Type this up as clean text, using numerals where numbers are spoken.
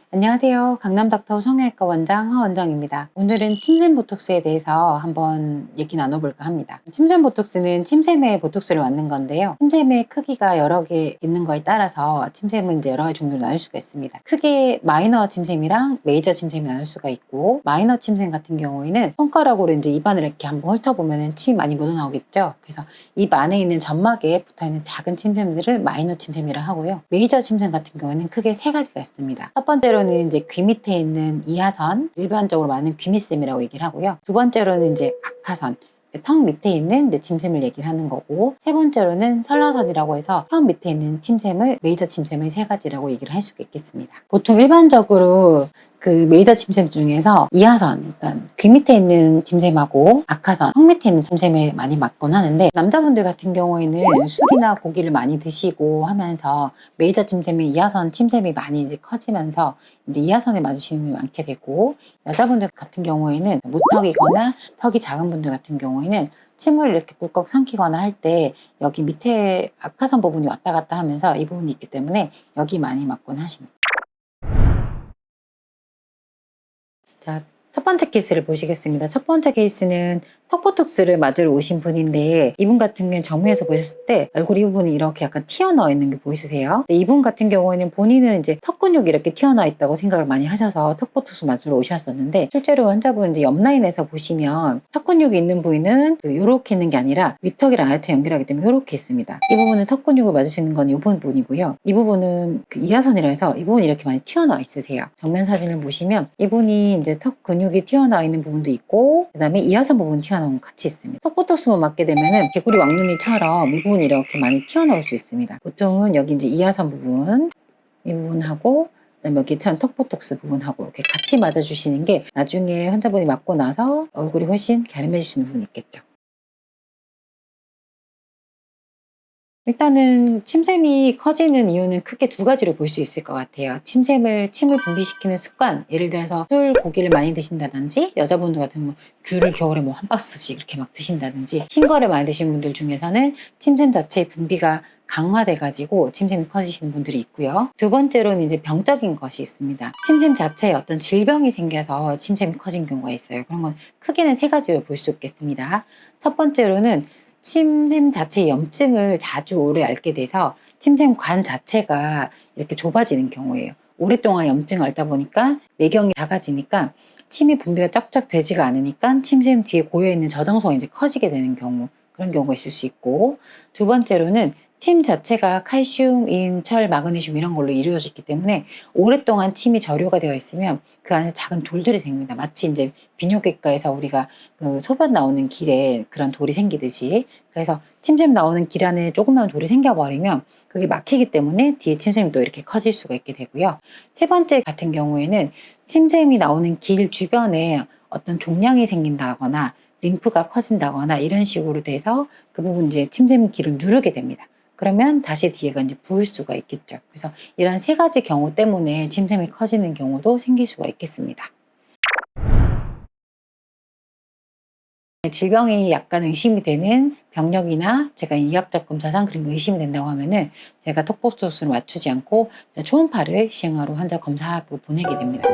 안녕하세요. 강남닥터 성형외과 원장 하원정입니다. 오늘은 침샘 보톡스에 대해서 한번 얘기 나눠볼까 합니다. 침샘 보톡스는 침샘에 보톡스를 맞는 건데요. 침샘의 크기가 여러 개 있는 거에 따라서 침샘은 이제 여러 가지 종류로 나눌 수가 있습니다. 크게 마이너 침샘이랑 메이저 침샘이 나눌 수가 있고, 마이너 침샘 같은 경우에는 손가락으로 이제 입안을 이렇게 한번 훑어보면 침이 많이 묻어나오겠죠. 그래서 입 안에 있는 점막에 붙어있는 작은 침샘들을 마이너 침샘이라 하고요. 메이저 침샘 같은 경우에는 크게 세 가지가 있습니다. 첫 번째로는 이제 귀 밑에 있는 이하선, 일반적으로 말하는 귀밑샘이라고 얘기를 하고요. 두 번째로는 이제 악하선, 턱 밑에 있는 이제 침샘을 얘기를 하는 거고, 세 번째로는 설라선이라고 해서 혀 밑에 있는 침샘을 메이저 침샘의 세 가지라고 얘기를 할 수가 있겠습니다. 보통 일반적으로 그 메이저 침샘 중에서 이하선, 그러니까 귀 밑에 있는 침샘하고 악하선, 턱 밑에 있는 침샘에 많이 맞곤 하는데, 남자분들 같은 경우에는 술이나 고기를 많이 드시고 하면서 메이저 침샘이 이하선 침샘이 많이 이제 커지면서 이제 이하선에 맞으시는 분이 많게 되고, 여자분들 같은 경우에는 무턱이거나 턱이 작은 분들 같은 경우에는 침을 이렇게 꿀꺽 삼키거나 할 때 여기 밑에 악하선 부분이 왔다 갔다 하면서 이 부분이 있기 때문에 여기 많이 맞곤 하십니다. 자, 첫 번째 케이스를 보시겠습니다. 첫 번째 케이스는 턱보톡스를 맞으러 오신 분인데, 이분 같은 경우는 정면에서 보셨을 때 얼굴 이 부분이 이렇게 약간 튀어나와 있는 게 보이세요? 이분 같은 경우에는 본인은 이제 턱 근육이 이렇게 튀어나와 있다고 생각을 많이 하셔서 턱보톡스 맞으러 오셨었는데, 실제로 환자분 이제 옆 라인에서 보시면 턱 근육이 있는 부위는 이렇게 있는 게 아니라 위턱이랑 아래턱 연결하기 때문에 이렇게 있습니다. 이 부분은 턱 근육을 맞을 수 있는 건 이 부분이고요. 이 부분은 그 이하선이라 해서 이 부분이 이렇게 많이 튀어나와 있으세요. 정면 사진을 보시면 이분이 이제 턱 근육이 튀어나와 있는 부분도 있고, 그 다음에 이하선 부분 튀어나온 거 같이 있습니다. 턱보톡스만 맞게 되면은 개구리 왕눈이처럼 이 부분이 이렇게 많이 튀어나올 수 있습니다. 보통은 여기 이제 이하선 부분, 이 부분하고 그다음에 여기 턱보톡스 부분하고 이렇게 같이 맞아주시는 게 나중에 환자분이 맞고 나서 얼굴이 훨씬 갸름해지시는 부분이 있겠죠. 일단은 침샘이 커지는 이유는 크게 두 가지로 볼 수 있을 것 같아요. 침을 분비시키는 습관, 예를 들어서 술, 고기를 많이 드신다든지, 여자분들 같은 경우 귤을 겨울에 뭐 한 박스씩 이렇게 막 드신다든지, 신거를 많이 드시는 분들 중에서는 침샘 자체의 분비가 강화돼가지고 침샘이 커지시는 분들이 있고요. 두 번째로는 이제 병적인 것이 있습니다. 침샘 자체에 어떤 질병이 생겨서 침샘이 커진 경우가 있어요. 그런 건 크게는 세 가지로 볼 수 있겠습니다. 첫 번째로는 침샘 자체의 염증을 자주 오래 앓게 돼서 침샘관 자체가 이렇게 좁아지는 경우예요. 오랫동안 염증을 앓다 보니까 내경이 작아지니까 침이 분비가 쩍쩍 되지가 않으니까 침샘 뒤에 고여있는 저정성이 이제 커지게 되는 경우, 그런 경우가 있을 수 있고, 두 번째로는 침 자체가 칼슘, 인, 철, 마그네슘 이런 걸로 이루어져 있기 때문에 오랫동안 침이 저류가 되어 있으면 그 안에서 작은 돌들이 생깁니다. 마치 이제 비뇨기과에서 우리가 그 소변 나오는 길에 그런 돌이 생기듯이, 그래서 침샘 나오는 길 안에 조그만 돌이 생겨버리면 그게 막히기 때문에 뒤에 침샘이 또 이렇게 커질 수가 있게 되고요. 세 번째 같은 경우에는 침샘이 나오는 길 주변에 어떤 종양이 생긴다거나 림프가 커진다거나 이런 식으로 돼서 그 부분 이제 침샘 길을 누르게 됩니다. 그러면 다시 뒤에가 이제 부을 수가 있겠죠. 그래서 이런 세 가지 경우 때문에 침샘이 커지는 경우도 생길 수가 있겠습니다. 질병이 약간 의심이 되는 병력이나 제가 이학적 검사상 그런 거 의심이 된다고 하면은 제가 턱보톡스를 맞추지 않고 초음파를 시행하러 환자 검사하고 보내게 됩니다.